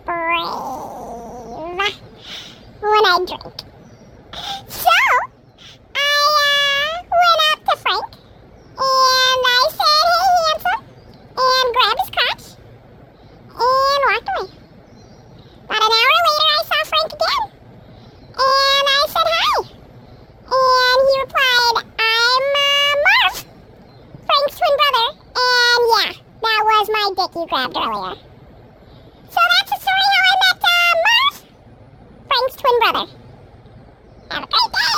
brave when I drink. So, I went up to Frank and I said, "Hey, handsome," and grabbed his crotch and walked away. About an hour later, I saw Frank again and I said, "Hi." And he replied, "I'm Marv, Frank's twin brother." And yeah, that was my dick you grabbed earlier. So that's the story how I met Marv, Frank's twin brother. Have a great day!